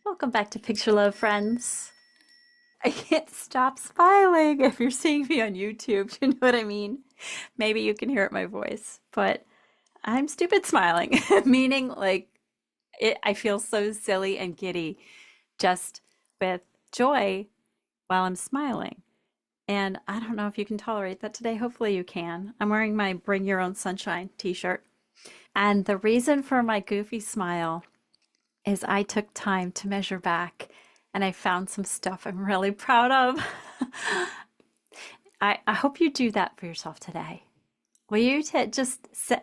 Welcome back to Picture Love, friends. I can't stop smiling. If you're seeing me on YouTube, you know what I mean. Maybe you can hear it in my voice, but I'm stupid smiling, meaning I feel so silly and giddy just with joy while I'm smiling. And I don't know if you can tolerate that today. Hopefully you can. I'm wearing my Bring Your Own Sunshine t-shirt. And the reason for my goofy smile is I took time to measure back and I found some stuff I'm really proud of. I hope you do that for yourself today. Will you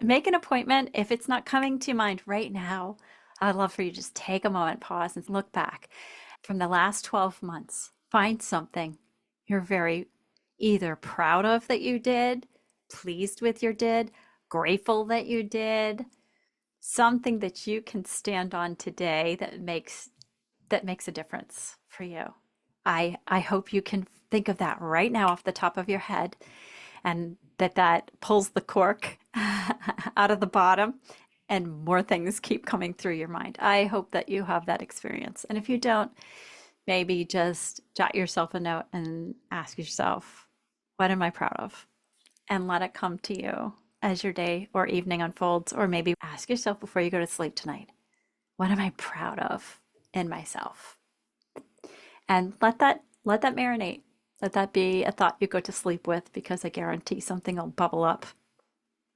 make an appointment if it's not coming to mind right now? I'd love for you to just take a moment, pause, and look back from the last 12 months. Find something you're very either proud of that you did, pleased with your did, grateful that you did, something that you can stand on today that makes a difference for you. I hope you can think of that right now off the top of your head and that pulls the cork out of the bottom and more things keep coming through your mind. I hope that you have that experience. And if you don't, maybe just jot yourself a note and ask yourself, what am I proud of? And let it come to you as your day or evening unfolds, or maybe ask yourself before you go to sleep tonight, what am I proud of in myself? And let that marinate. Let that be a thought you go to sleep with, because I guarantee something will bubble up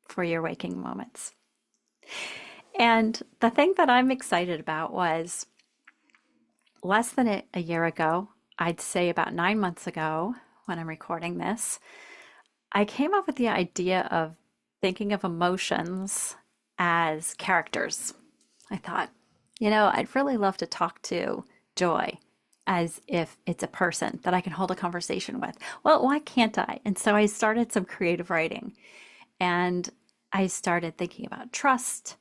for your waking moments. And the thing that I'm excited about was less than a year ago, I'd say about 9 months ago when I'm recording this, I came up with the idea of thinking of emotions as characters. I thought, I'd really love to talk to joy as if it's a person that I can hold a conversation with. Well, why can't I? And so I started some creative writing and I started thinking about trust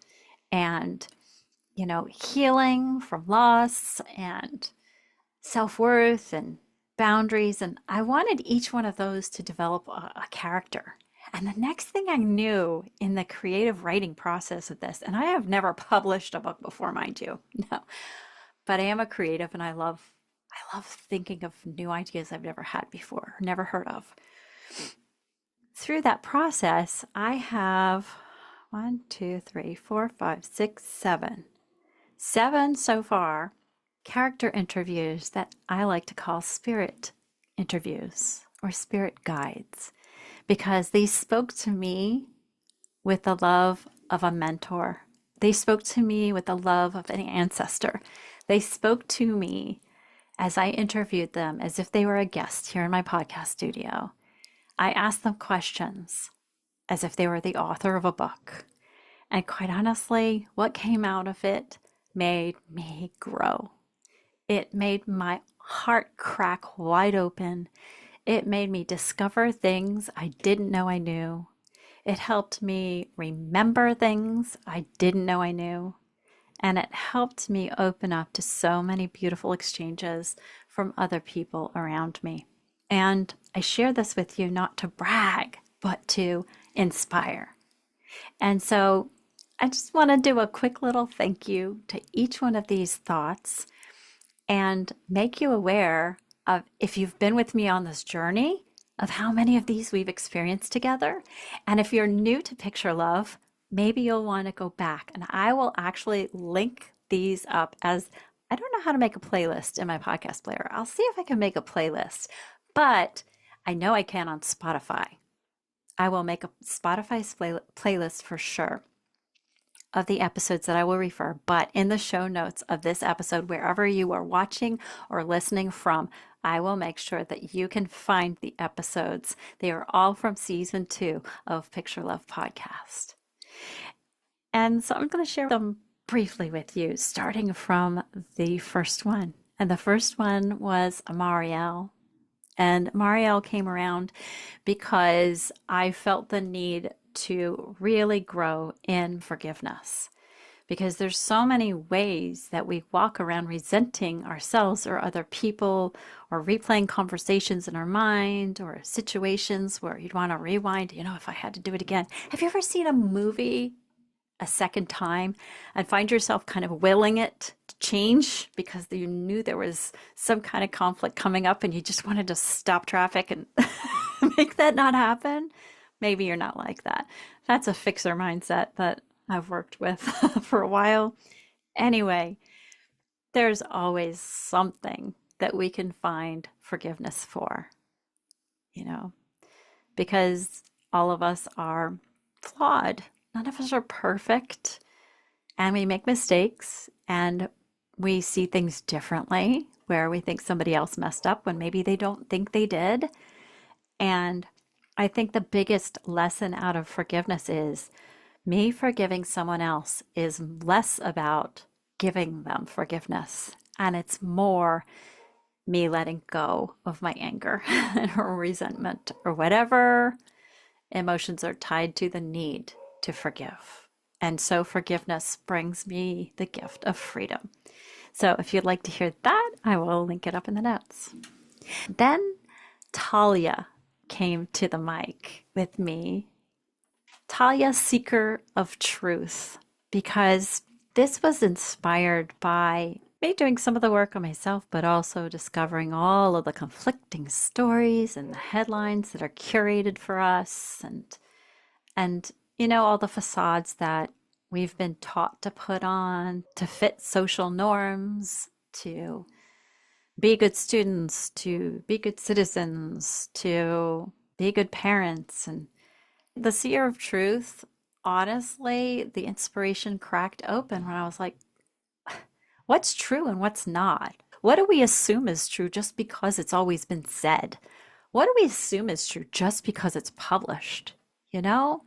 and, healing from loss and self-worth and boundaries. And I wanted each one of those to develop a character. And the next thing I knew in the creative writing process of this, and I have never published a book before, mind you, no, but I am a creative and I love thinking of new ideas I've never had before, never heard of. Through that process, I have 1, 2, 3, 4, 5, 6, 7 so far character interviews that I like to call spirit interviews or spirit guides, because they spoke to me with the love of a mentor. They spoke to me with the love of an ancestor. They spoke to me as I interviewed them as if they were a guest here in my podcast studio. I asked them questions as if they were the author of a book. And quite honestly, what came out of it made me grow. It made my heart crack wide open. It made me discover things I didn't know I knew. It helped me remember things I didn't know I knew. And it helped me open up to so many beautiful exchanges from other people around me. And I share this with you not to brag, but to inspire. And so I just want to do a quick little thank you to each one of these thoughts and make you aware of, if you've been with me on this journey, of how many of these we've experienced together. And if you're new to Picture Love, maybe you'll want to go back, and I will actually link these up as, I don't know how to make a playlist in my podcast player. I'll see if I can make a playlist, but I know I can on Spotify. I will make a Spotify playlist for sure of the episodes that I will refer, but in the show notes of this episode, wherever you are watching or listening from, I will make sure that you can find the episodes. They are all from season 2 of Picture Love podcast. And so I'm going to share them briefly with you, starting from the first one. And the first one was Marielle. And Marielle came around because I felt the need to really grow in forgiveness. Because there's so many ways that we walk around resenting ourselves or other people, or replaying conversations in our mind, or situations where you'd want to rewind, if I had to do it again. Have you ever seen a movie a second time and find yourself kind of willing it to change because you knew there was some kind of conflict coming up and you just wanted to stop traffic and make that not happen. Maybe you're not like that. That's a fixer mindset that I've worked with for a while. Anyway, there's always something that we can find forgiveness for, you know, because all of us are flawed. None of us are perfect, and we make mistakes, and we see things differently where we think somebody else messed up when maybe they don't think they did. And I think the biggest lesson out of forgiveness is me forgiving someone else is less about giving them forgiveness, and it's more me letting go of my anger or resentment or whatever emotions are tied to the need to forgive. And so forgiveness brings me the gift of freedom. So if you'd like to hear that, I will link it up in the notes. Then Talia came to the mic with me. Talia, Seeker of Truth, because this was inspired by me doing some of the work on myself, but also discovering all of the conflicting stories and the headlines that are curated for us, and all the facades that we've been taught to put on to fit social norms, to be good students, to be good citizens, to be good parents. And the Seer of Truth, honestly, the inspiration cracked open when I was like, what's true and what's not? What do we assume is true just because it's always been said? What do we assume is true just because it's published? You know?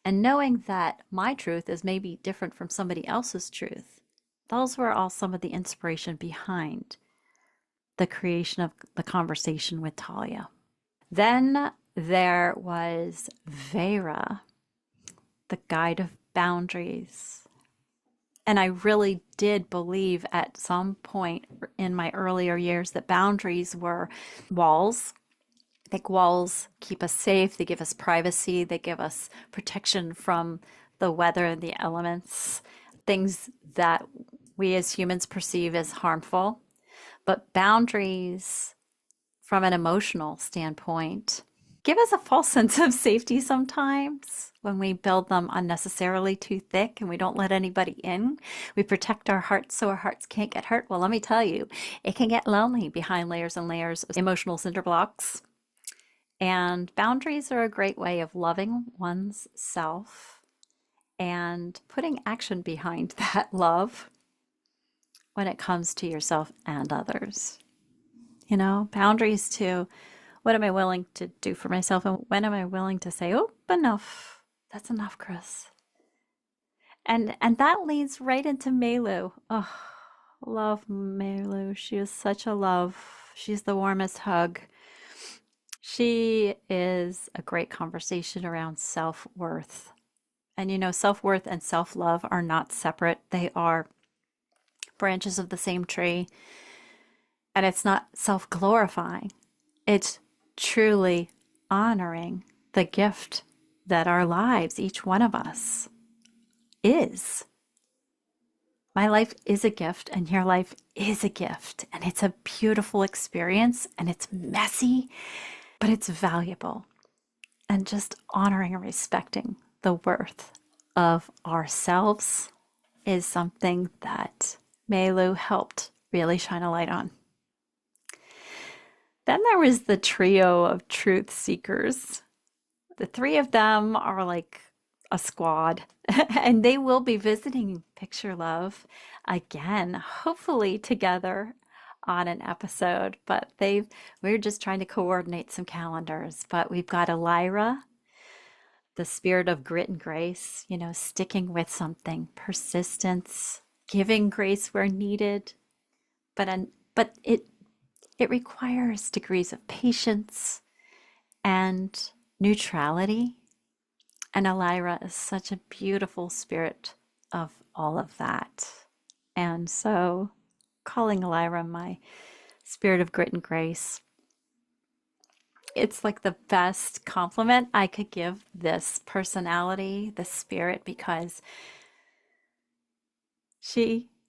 And knowing that my truth is maybe different from somebody else's truth, those were all some of the inspiration behind the creation of the conversation with Talia. Then there was Vera, the guide of boundaries. And I really did believe at some point in my earlier years that boundaries were walls. I think walls keep us safe, they give us privacy, they give us protection from the weather and the elements, things that we as humans perceive as harmful. But boundaries, from an emotional standpoint, give us a false sense of safety sometimes when we build them unnecessarily too thick and we don't let anybody in. We protect our hearts so our hearts can't get hurt. Well, let me tell you, it can get lonely behind layers and layers of emotional cinder blocks. And boundaries are a great way of loving one's self and putting action behind that love when it comes to yourself and others. Boundaries to what am I willing to do for myself, and when am I willing to say, oh, enough. That's enough, Chris. And that leads right into Melu. Oh, love Melu. She is such a love. She's the warmest hug. She is a great conversation around self-worth. And self-worth and self-love are not separate. They are branches of the same tree. And it's not self-glorifying. It's truly honoring the gift that our lives, each one of us, is. My life is a gift, and your life is a gift. And it's a beautiful experience, and it's messy, but it's valuable. And just honoring and respecting the worth of ourselves is something that Melu helped really shine a light on. Then there was the trio of truth seekers. The three of them are like a squad, and they will be visiting Picture Love again, hopefully together on an episode. But we're just trying to coordinate some calendars. But we've got Elira, the spirit of grit and grace, sticking with something, persistence, giving grace where needed, but it requires degrees of patience and neutrality. And Elira is such a beautiful spirit of all of that. And so calling Elira my spirit of grit and grace, it's like the best compliment I could give this personality, this spirit, because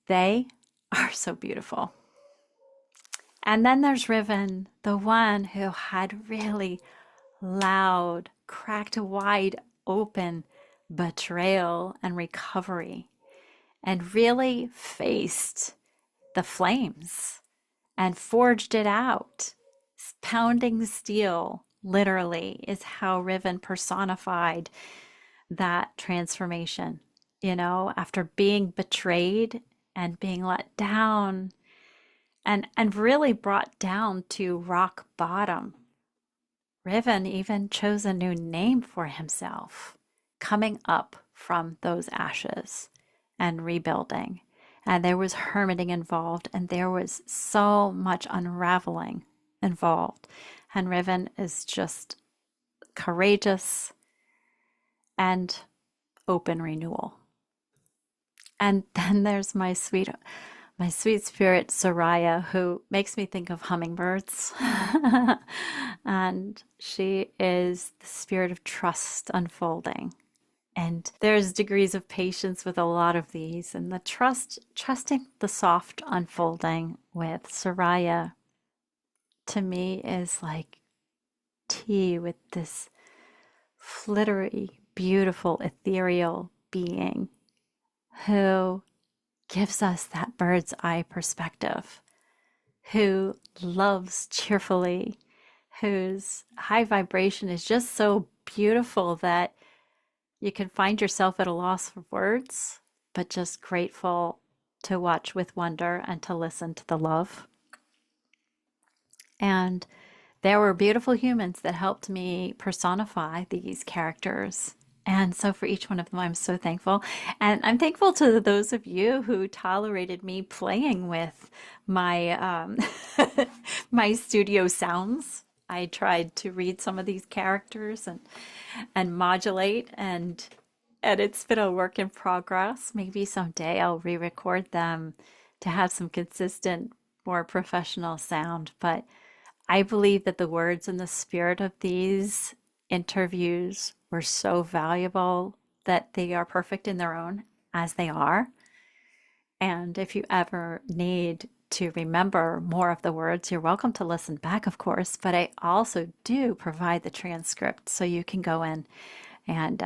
They are so beautiful. And then there's Riven, the one who had really loud, cracked wide open betrayal and recovery, and really faced the flames and forged it out. Pounding steel, literally, is how Riven personified that transformation. After being betrayed and being let down and really brought down to rock bottom. Riven even chose a new name for himself, coming up from those ashes and rebuilding. And there was hermiting involved, and there was so much unraveling involved. And Riven is just courageous and open renewal. And then there's my sweet spirit Soraya, who makes me think of hummingbirds. And she is the spirit of trust unfolding. And there's degrees of patience with a lot of these. And the trusting the soft unfolding with Soraya, to me, is like tea with this flittery, beautiful, ethereal being who gives us that bird's eye perspective, who loves cheerfully, whose high vibration is just so beautiful that you can find yourself at a loss for words, but just grateful to watch with wonder and to listen to the love. And there were beautiful humans that helped me personify these characters. And so for each one of them, I'm so thankful. And I'm thankful to those of you who tolerated me playing with my my studio sounds. I tried to read some of these characters and modulate, and it's been a work in progress. Maybe someday I'll re-record them to have some consistent, more professional sound. But I believe that the words and the spirit of these interviews were so valuable that they are perfect in their own as they are. And if you ever need to remember more of the words, you're welcome to listen back, of course. But I also do provide the transcript so you can go in and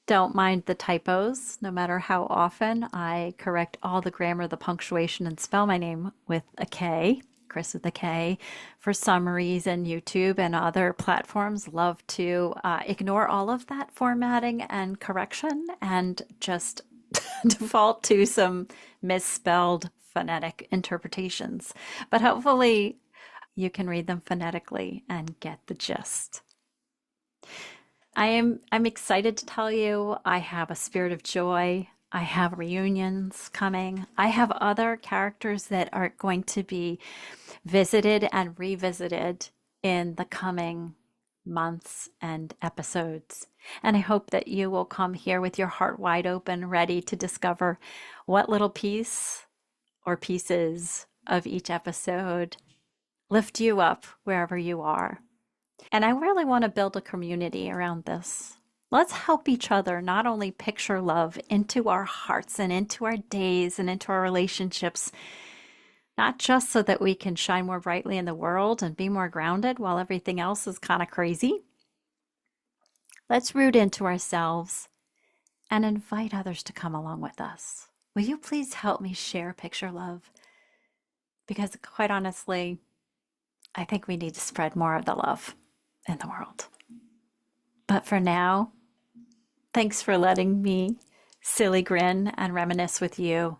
don't mind the typos, no matter how often I correct all the grammar, the punctuation, and spell my name with a K. Chris with a K. For some reason, YouTube and other platforms love to ignore all of that formatting and correction and just default to some misspelled phonetic interpretations. But hopefully, you can read them phonetically and get the gist. I'm excited to tell you I have a spirit of joy. I have reunions coming. I have other characters that are going to be visited and revisited in the coming months and episodes. And I hope that you will come here with your heart wide open, ready to discover what little piece or pieces of each episode lift you up wherever you are. And I really want to build a community around this. Let's help each other not only picture love into our hearts and into our days and into our relationships, not just so that we can shine more brightly in the world and be more grounded while everything else is kind of crazy. Let's root into ourselves and invite others to come along with us. Will you please help me share Picture Love? Because quite honestly, I think we need to spread more of the love in the world. But for now, thanks for letting me silly grin and reminisce with you.